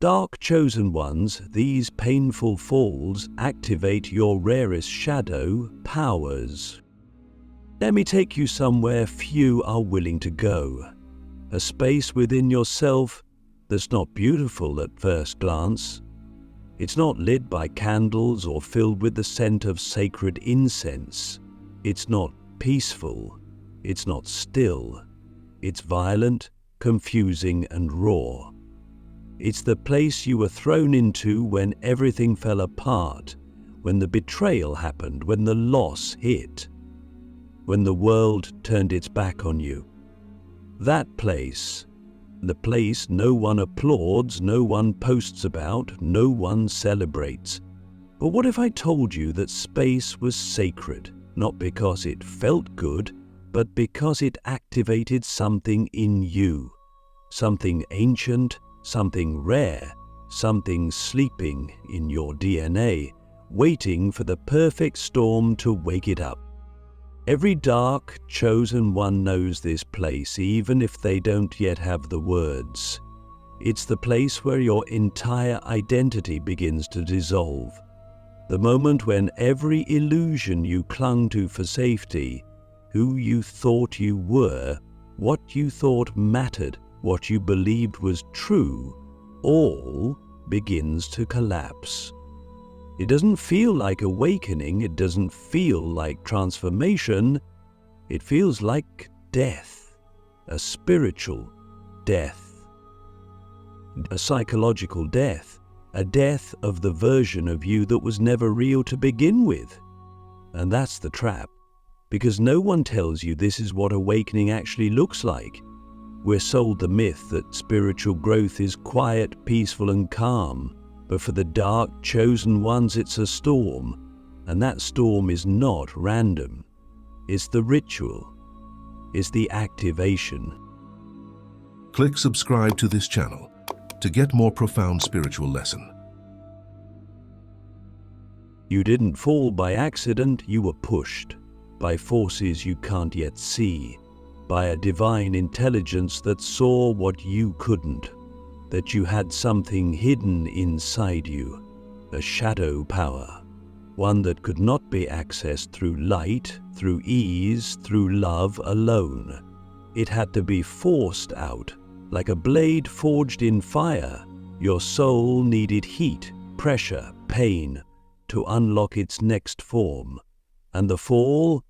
Dark chosen ones, these painful falls activate your rarest shadow powers. Let me take you somewhere few are willing to go. A space within yourself that's not beautiful at first glance. It's not lit by candles or filled with the scent of sacred incense. It's not peaceful. It's not still. It's violent, confusing, and raw. It's the place you were thrown into when everything fell apart, when the betrayal happened, when the loss hit, when the world turned its back on you. That place, the place no one applauds, no one posts about, no one celebrates. But what if I told you that space was sacred, not because it felt good, but because it activated something in you, something ancient, something rare, something sleeping in your DNA, waiting for the perfect storm to wake it up. Every dark, chosen one knows this place, even if they don't yet have the words. It's the place where your entire identity begins to dissolve. The moment when every illusion you clung to for safety, who you thought you were, what you thought mattered, what you believed was true, all begins to collapse. It doesn't feel like awakening, it doesn't feel like transformation, it feels like death, a spiritual death, a psychological death, a death of the version of you that was never real to begin with. And that's the trap, because no one tells you this is what awakening actually looks like. We're sold the myth that spiritual growth is quiet, peaceful, and calm. But for the dark, chosen ones, it's a storm. And that storm is not random. It's the ritual. It's the activation. Click subscribe to this channel to get more profound spiritual lesson. You didn't fall by accident, you were pushed by forces you can't yet see, by a divine intelligence that saw what you couldn't. That you had something hidden inside you, a shadow power, one that could not be accessed through light, through ease, through love alone. It had to be forced out, like a blade forged in fire. Your soul needed heat, pressure, pain, to unlock its next form. And the fall,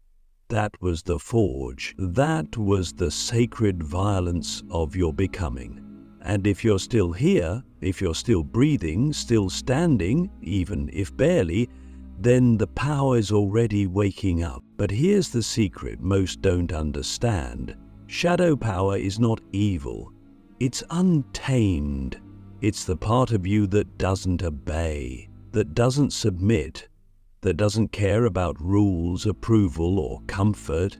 that was the forge. That was the sacred violence of your becoming. And if you're still here, if you're still breathing, still standing, even if barely, then the power is already waking up. But here's the secret most don't understand. Shadow power is not evil. It's untamed. It's the part of you that doesn't obey, that doesn't submit, that doesn't care about rules, approval, or comfort.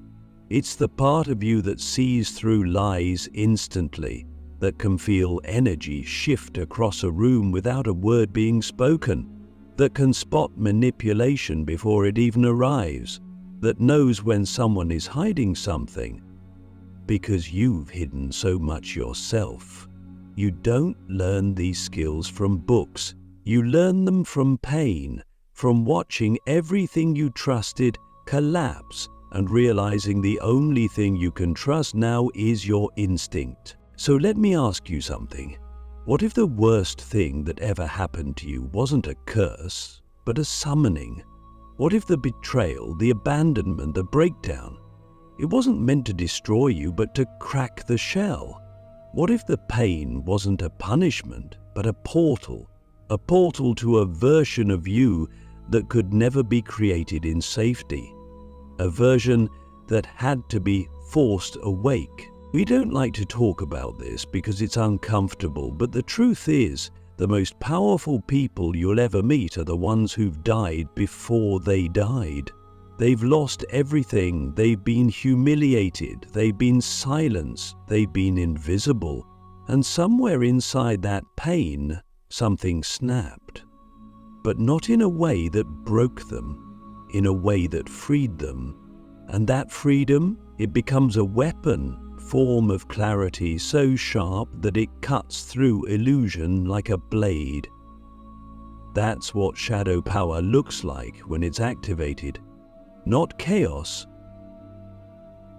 It's the part of you that sees through lies instantly, that can feel energy shift across a room without a word being spoken, that can spot manipulation before it even arrives, that knows when someone is hiding something, because you've hidden so much yourself. You don't learn these skills from books. You learn them from pain, from watching everything you trusted collapse and realizing the only thing you can trust now is your instinct. So let me ask you something. What if the worst thing that ever happened to you wasn't a curse, but a summoning? What if the betrayal, the abandonment, the breakdown, it wasn't meant to destroy you, but to crack the shell? What if the pain wasn't a punishment, but a portal to a version of you that could never be created in safety, a version that had to be forced awake? We don't like to talk about this because it's uncomfortable, but the truth is, the most powerful people you'll ever meet are the ones who've died before they died. They've lost everything, they've been humiliated, they've been silenced, they've been invisible, and somewhere inside that pain, something snapped. But not in a way that broke them, in a way that freed them. And that freedom, it becomes a weapon, form of clarity so sharp that it cuts through illusion like a blade. That's what shadow power looks like when it's activated. Not chaos.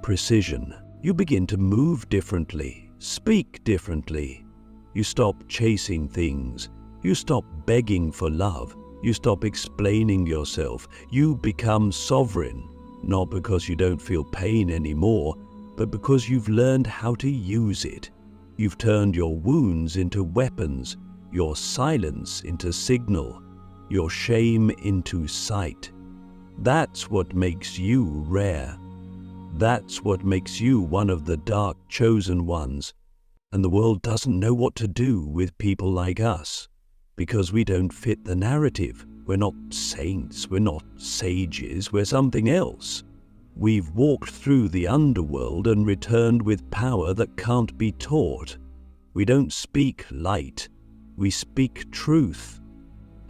Precision. You begin to move differently, speak differently. You stop chasing things. You stop begging for love. You stop explaining yourself. You become sovereign, not because you don't feel pain anymore, but because you've learned how to use it. You've turned your wounds into weapons, your silence into signal, your shame into sight. That's what makes you rare. That's what makes you one of the dark chosen ones. And the world doesn't know what to do with people like us, because we don't fit the narrative. We're not saints, we're not sages, we're something else. We've walked through the underworld and returned with power that can't be taught. We don't speak light, we speak truth.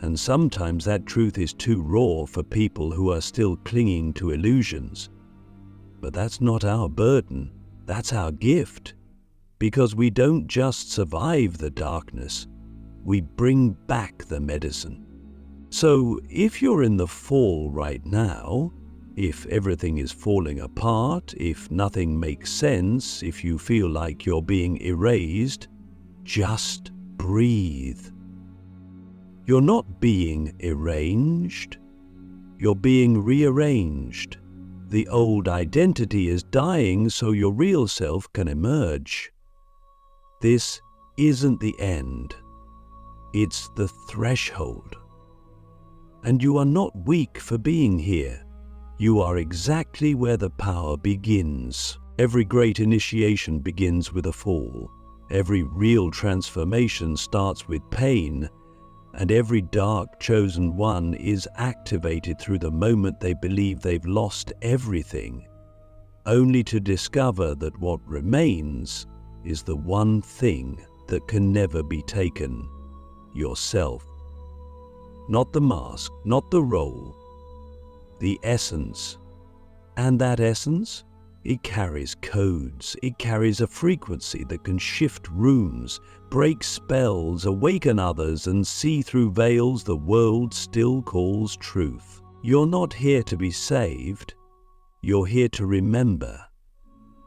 And sometimes that truth is too raw for people who are still clinging to illusions. But that's not our burden, that's our gift. Because we don't just survive the darkness, we bring back the medicine. So if you're in the fall right now, if everything is falling apart, if nothing makes sense, if you feel like you're being erased, just breathe. You're not being arranged, you're being rearranged. The old identity is dying so your real self can emerge. This isn't the end, it's the threshold. And you are not weak for being here. You are exactly where the power begins. Every great initiation begins with a fall. Every real transformation starts with pain. And every dark chosen one is activated through the moment they believe they've lost everything, only to discover that what remains is the one thing that can never be taken: yourself. Not the mask, not the role, the essence. And that essence, it carries codes, it carries a frequency that can shift rooms, break spells, awaken others, and see through veils the world still calls truth. You're not here to be saved, you're here to remember.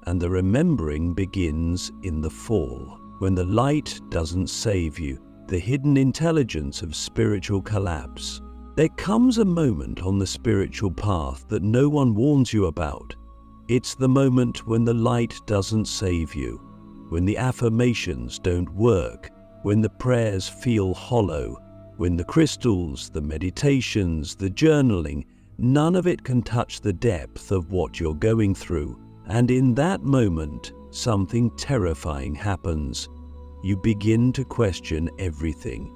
And the remembering begins in the fall, when the light doesn't save you, the hidden intelligence of spiritual collapse. There comes a moment on the spiritual path that no one warns you about. It's the moment when the light doesn't save you, when the affirmations don't work, when the prayers feel hollow, when the crystals, the meditations, the journaling, none of it can touch the depth of what you're going through. And in that moment, something terrifying happens. You begin to question everything.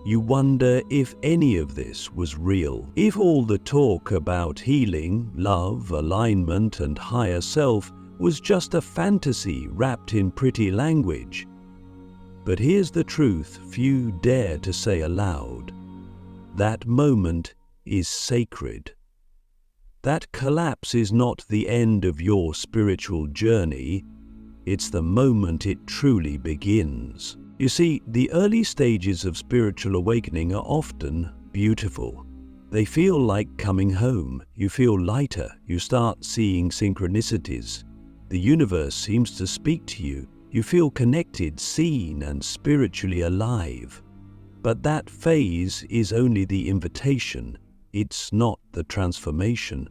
You wonder if any of this was real, if all the talk about healing, love, alignment, and higher self was just a fantasy wrapped in pretty language. But here's the truth few dare to say aloud. That moment is sacred. That collapse is not the end of your spiritual journey, it's the moment it truly begins. You see, the early stages of spiritual awakening are often beautiful. They feel like coming home. You feel lighter. You start seeing synchronicities. The universe seems to speak to you. You feel connected, seen, and spiritually alive. But that phase is only the invitation. It's not the transformation.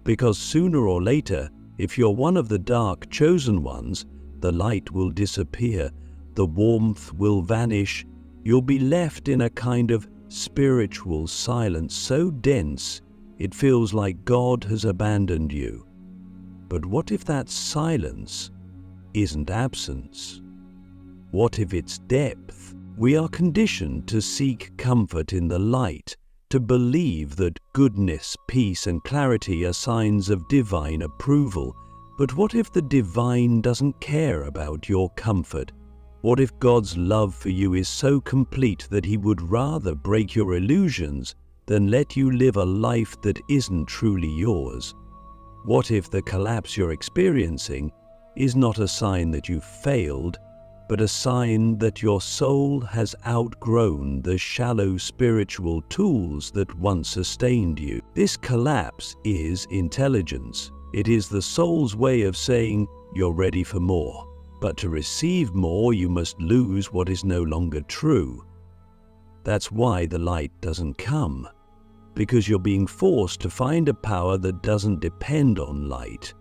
Because sooner or later, if you're one of the dark chosen ones, the light will disappear. The warmth will vanish. You'll be left in a kind of spiritual silence so dense it feels like God has abandoned you. But what if that silence isn't absence? What if it's depth? We are conditioned to seek comfort in the light, to believe that goodness, peace, and clarity are signs of divine approval. But what if the divine doesn't care about your comfort? What if God's love for you is so complete that He would rather break your illusions than let you live a life that isn't truly yours? What if the collapse you're experiencing is not a sign that you've failed, but a sign that your soul has outgrown the shallow spiritual tools that once sustained you. This collapse is intelligence. It is the soul's way of saying you're ready for more. But to receive more, you must lose what is no longer true. That's why the light doesn't come, because you're being forced to find a power that doesn't depend on light,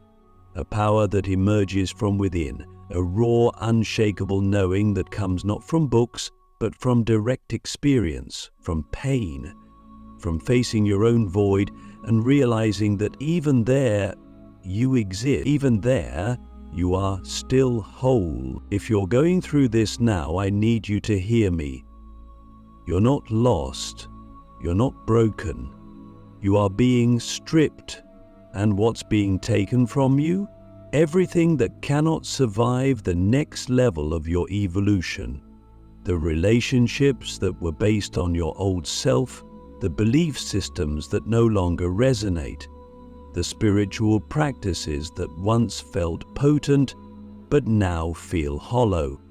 a power that emerges from within, a raw, unshakable knowing that comes not from books, but from direct experience, from pain, from facing your own void and realizing that even there you exist, even there you are still whole. If you're going through this now, I need you to hear me. You're not lost, you're not broken, you are being stripped, and what's being taken from you? Everything that cannot survive the next level of your evolution. The relationships that were based on your old self, the belief systems that no longer resonate, the spiritual practices that once felt potent but now feel hollow.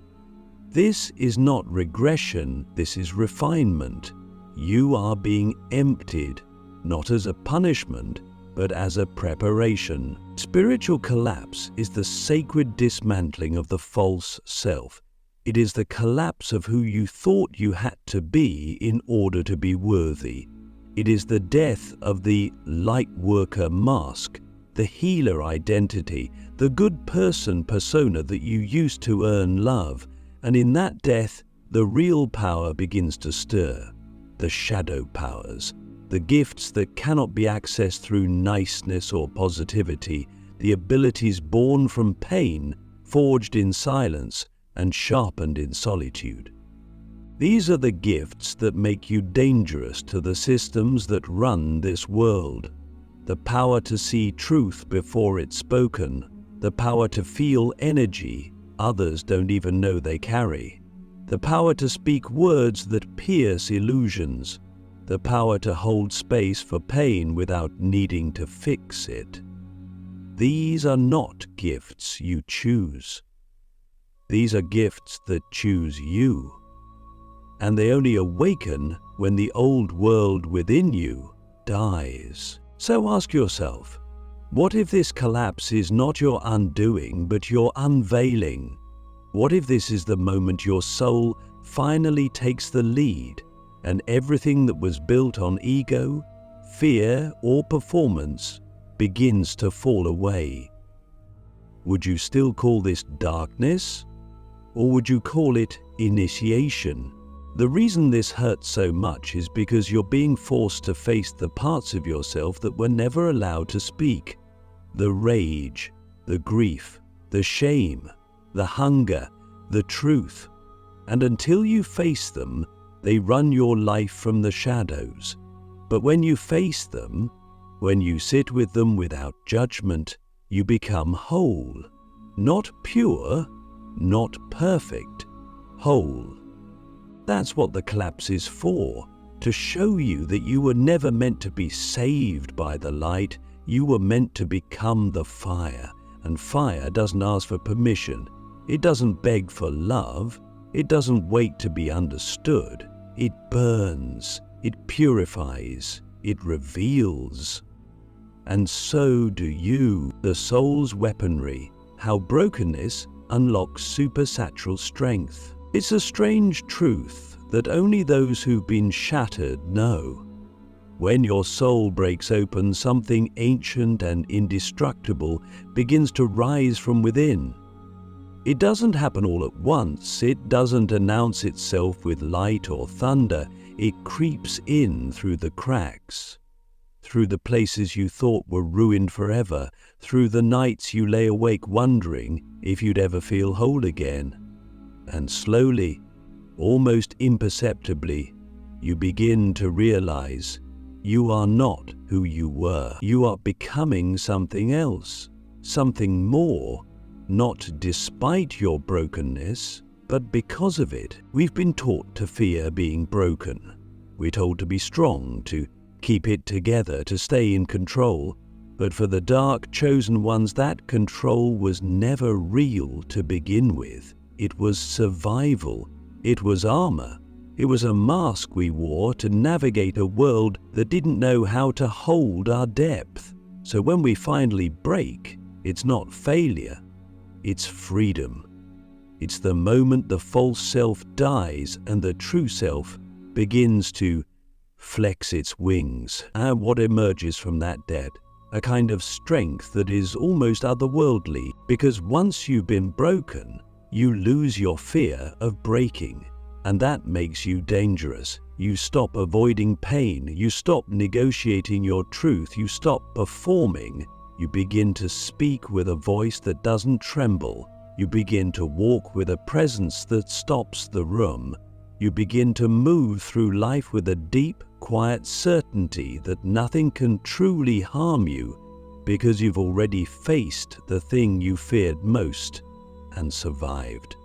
This is not regression, this is refinement. You are being emptied, not as a punishment, but as a preparation. Spiritual collapse is the sacred dismantling of the false self. It is the collapse of who you thought you had to be in order to be worthy. It is the death of the light worker mask, the healer identity, the good person persona that you used to earn love. And in that death, the real power begins to stir. The shadow powers, the gifts that cannot be accessed through niceness or positivity, the abilities born from pain, forged in silence, and sharpened in solitude. These are the gifts that make you dangerous to the systems that run this world. The power to see truth before it's spoken, the power to feel energy others don't even know they carry, the power to speak words that pierce illusions, the power to hold space for pain without needing to fix it. These are not gifts you choose. These are gifts that choose you. And they only awaken when the old world within you dies. So ask yourself, what if this collapse is not your undoing, but your unveiling? What if this is the moment your soul finally takes the lead, and everything that was built on ego, fear, or performance begins to fall away? Would you still call this darkness, or would you call it initiation? The reason this hurts so much is because you're being forced to face the parts of yourself that were never allowed to speak. The rage, the grief, the shame, the hunger, the truth. And until you face them, they run your life from the shadows. But when you face them, when you sit with them without judgment, you become whole. Not pure, not perfect, whole. That's what the collapse is for, to show you that you were never meant to be saved by the light, you were meant to become the fire. And fire doesn't ask for permission, it doesn't beg for love, it doesn't wait to be understood. It burns, it purifies, it reveals. And so do you, the soul's weaponry, how brokenness unlocks supersatural strength. It's a strange truth that only those who've been shattered know. When your soul breaks open, something ancient and indestructible begins to rise from within. It doesn't happen all at once, it doesn't announce itself with light or thunder, it creeps in through the cracks, through the places you thought were ruined forever, through the nights you lay awake wondering if you'd ever feel whole again. And slowly, almost imperceptibly, you begin to realize you are not who you were. You are becoming something else, something more, not despite your brokenness, but because of it. We've been taught to fear being broken. We're told to be strong, to keep it together, to stay in control. But for the dark chosen ones, that control was never real to begin with. It was survival. It was armor. It was a mask we wore to navigate a world that didn't know how to hold our depth. So when we finally break, it's not failure, it's freedom. It's the moment the false self dies and the true self begins to flex its wings. And what emerges from that death? A kind of strength that is almost otherworldly, because once you've been broken, you lose your fear of breaking. And that makes you dangerous. You stop avoiding pain. You stop negotiating your truth. You stop performing. You begin to speak with a voice that doesn't tremble. You begin to walk with a presence that stops the room. You begin to move through life with a deep, quiet certainty that nothing can truly harm you because you've already faced the thing you feared most and survived.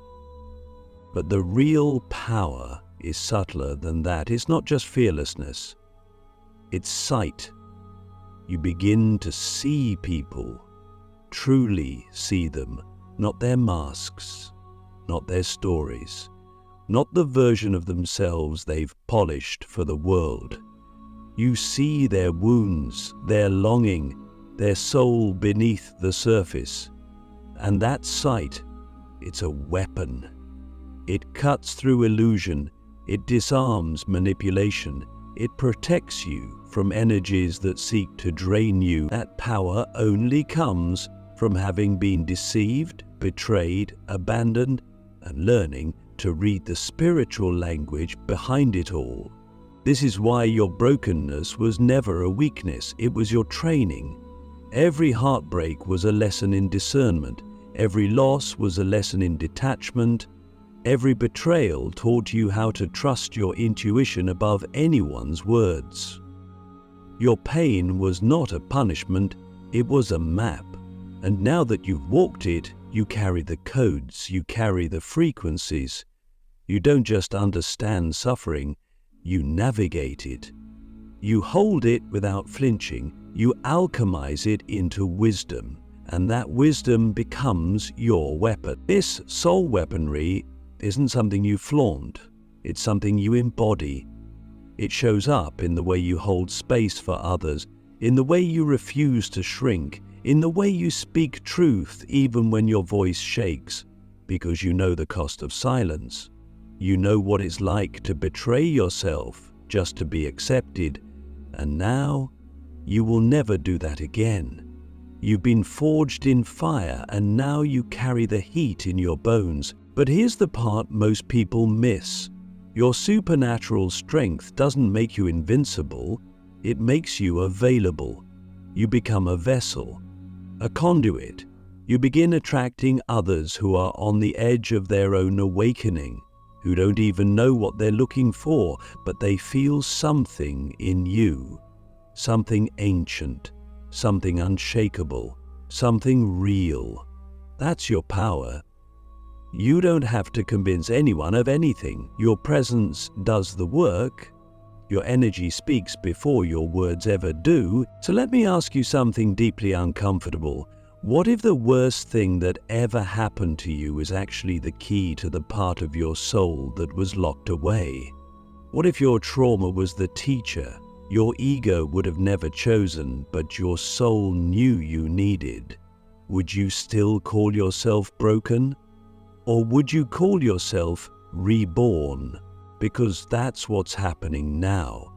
But the real power is subtler than that. It's not just fearlessness, it's sight. You begin to see people, truly see them, not their masks, not their stories, not the version of themselves they've polished for the world. You see their wounds, their longing, their soul beneath the surface. And that sight, it's a weapon. It cuts through illusion, it disarms manipulation, it protects you from energies that seek to drain you. That power only comes from having been deceived, betrayed, abandoned, and learning to read the spiritual language behind it all. This is why your brokenness was never a weakness, it was your training. Every heartbreak was a lesson in discernment, every loss was a lesson in detachment. Every betrayal taught you how to trust your intuition above anyone's words. Your pain was not a punishment, it was a map. And now that you've walked it, you carry the codes, you carry the frequencies. You don't just understand suffering, you navigate it. You hold it without flinching, you alchemize it into wisdom, and that wisdom becomes your weapon. This soul weaponry isn't something you flaunt, it's something you embody. It shows up in the way you hold space for others, in the way you refuse to shrink, in the way you speak truth even when your voice shakes, because you know the cost of silence. You know what it's like to betray yourself just to be accepted, and now you will never do that again. You've been forged in fire, and now you carry the heat in your bones. But here's the part most people miss. Your supernatural strength doesn't make you invincible, it makes you available. You become a vessel, a conduit. You begin attracting others who are on the edge of their own awakening, who don't even know what they're looking for, but they feel something in you, something ancient, something unshakable, something real. That's your power. You don't have to convince anyone of anything. Your presence does the work. Your energy speaks before your words ever do. So let me ask you something deeply uncomfortable. What if the worst thing that ever happened to you is actually the key to the part of your soul that was locked away? What if your trauma was the teacher your ego would have never chosen, but your soul knew you needed? Would you still call yourself broken? Or would you call yourself reborn? Because that's what's happening now.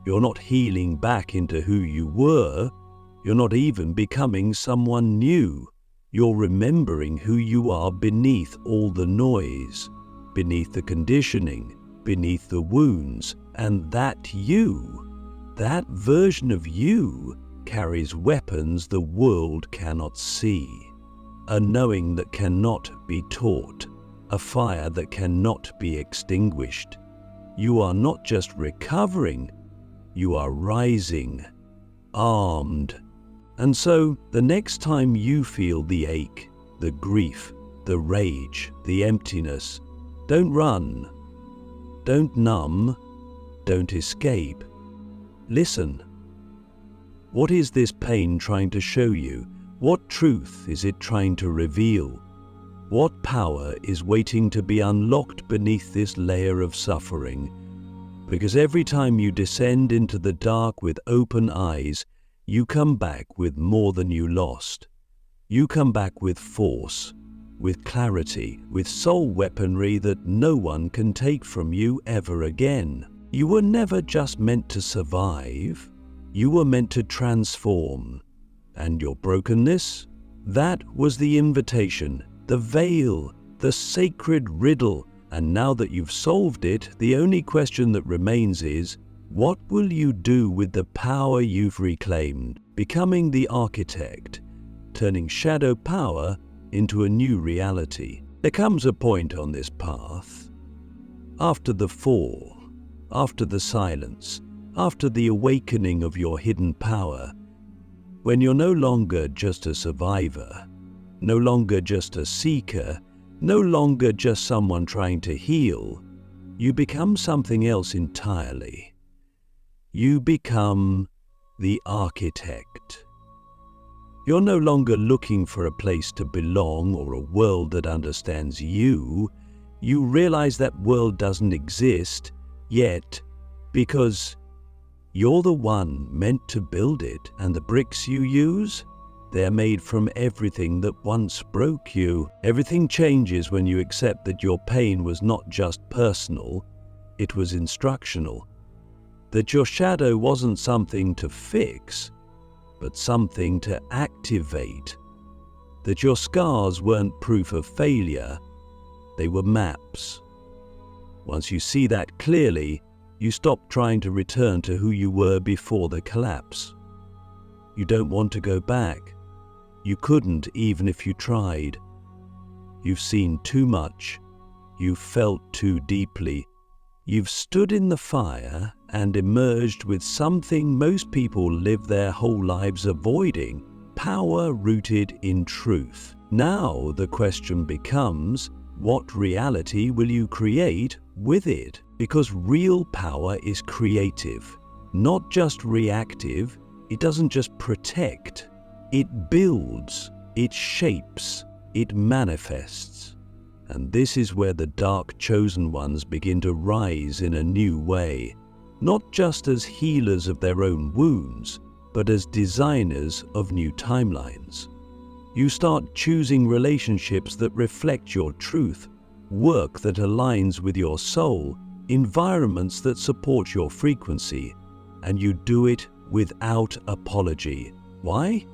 You're not healing back into who you were. You're not even becoming someone new. You're remembering who you are beneath all the noise, beneath the conditioning, beneath the wounds. And that you, that version of you, carries weapons the world cannot see. A knowing that cannot be taught, a fire that cannot be extinguished. You are not just recovering, you are rising, armed. And so, the next time you feel the ache, the grief, the rage, the emptiness, don't run, don't numb, don't escape. Listen. What is this pain trying to show you? What truth is it trying to reveal? What power is waiting to be unlocked beneath this layer of suffering? Because every time you descend into the dark with open eyes, you come back with more than you lost. You come back with force, with clarity, with soul weaponry that no one can take from you ever again. You were never just meant to survive. You were meant to transform. And your brokenness? That was the invitation, the veil, the sacred riddle. And now that you've solved it, the only question that remains is, what will you do with the power you've reclaimed? Becoming the architect, turning shadow power into a new reality. There comes a point on this path, after the fall, after the silence, after the awakening of your hidden power, when you're no longer just a survivor, no longer just a seeker, no longer just someone trying to heal, you become something else entirely. You become the architect. You're no longer looking for a place to belong or a world that understands you. You realize that world doesn't exist yet because you're the one meant to build it, and the bricks you use, they're made from everything that once broke you. Everything changes when you accept that your pain was not just personal, it was instructional. That your shadow wasn't something to fix, but something to activate. That your scars weren't proof of failure, they were maps. Once you see that clearly, you stop trying to return to who you were before the collapse. You don't want to go back. You couldn't even if you tried. You've seen too much. You've felt too deeply. You've stood in the fire and emerged with something most people live their whole lives avoiding: power rooted in truth. Now the question becomes, what reality will you create with it? Because real power is creative, not just reactive. It doesn't just protect. It builds, it shapes, it manifests. And this is where the dark chosen ones begin to rise in a new way, not just as healers of their own wounds, but as designers of new timelines. You start choosing relationships that reflect your truth, work that aligns with your soul, environments that support your frequency, and you do it without apology. Why?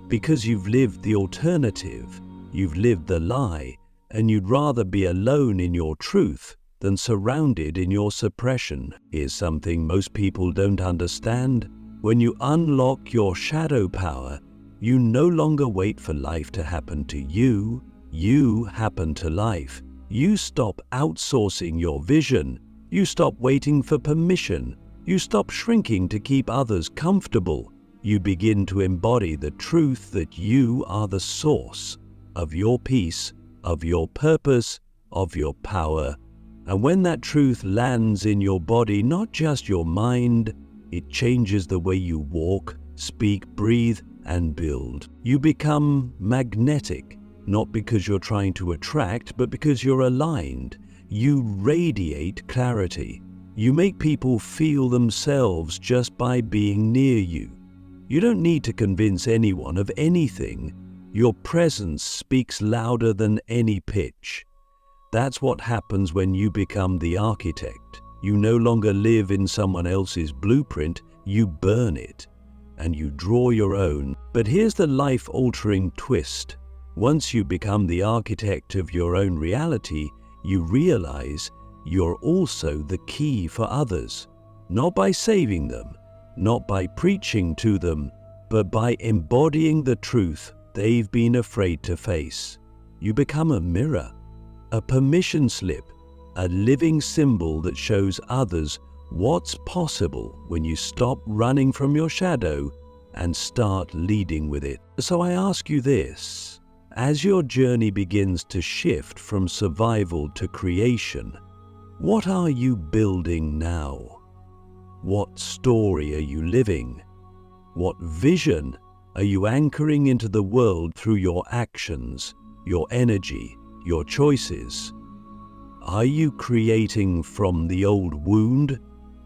Because you've lived the alternative, you've lived the lie, and you'd rather be alone in your truth than surrounded in your suppression. Here's something most people don't understand. When you unlock your shadow power, you no longer wait for life to happen to you. You happen to life. You stop outsourcing your vision. You stop waiting for permission. You stop shrinking to keep others comfortable. You begin to embody the truth that you are the source of your peace, of your purpose, of your power. And when that truth lands in your body, not just your mind, it changes the way you walk, speak, breathe, and build. You become magnetic, not because you're trying to attract, but because you're aligned. You radiate clarity. You make people feel themselves just by being near you. You don't need to convince anyone of anything. Your presence speaks louder than any pitch. That's what happens when you become the architect. You no longer live in someone else's blueprint, you burn it, and you draw your own. But here's the life-altering twist. Once you become the architect of your own reality, you realize you're also the key for others, not by saving them, not by preaching to them, but by embodying the truth they've been afraid to face. You become a mirror, a permission slip, a living symbol that shows others what's possible when you stop running from your shadow and start leading with it. So I ask you this, as your journey begins to shift from survival to creation, what are you building now? What story are you living? What vision are you anchoring into the world through your actions, your energy, your choices? Are you creating from the old wound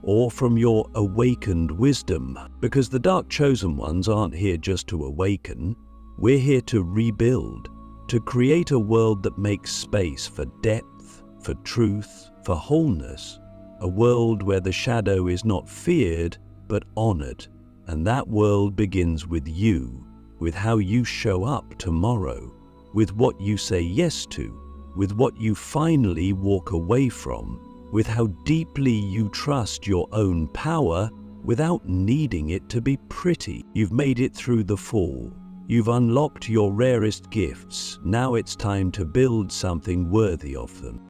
or from your awakened wisdom? Because the dark chosen ones aren't here just to awaken. We're here to rebuild, to create a world that makes space for depth, for truth, for wholeness. A world where the shadow is not feared, but honored. And that world begins with you, with how you show up tomorrow, with what you say yes to, with what you finally walk away from, with how deeply you trust your own power without needing it to be pretty. You've made it through the fall. You've unlocked your rarest gifts. Now it's time to build something worthy of them.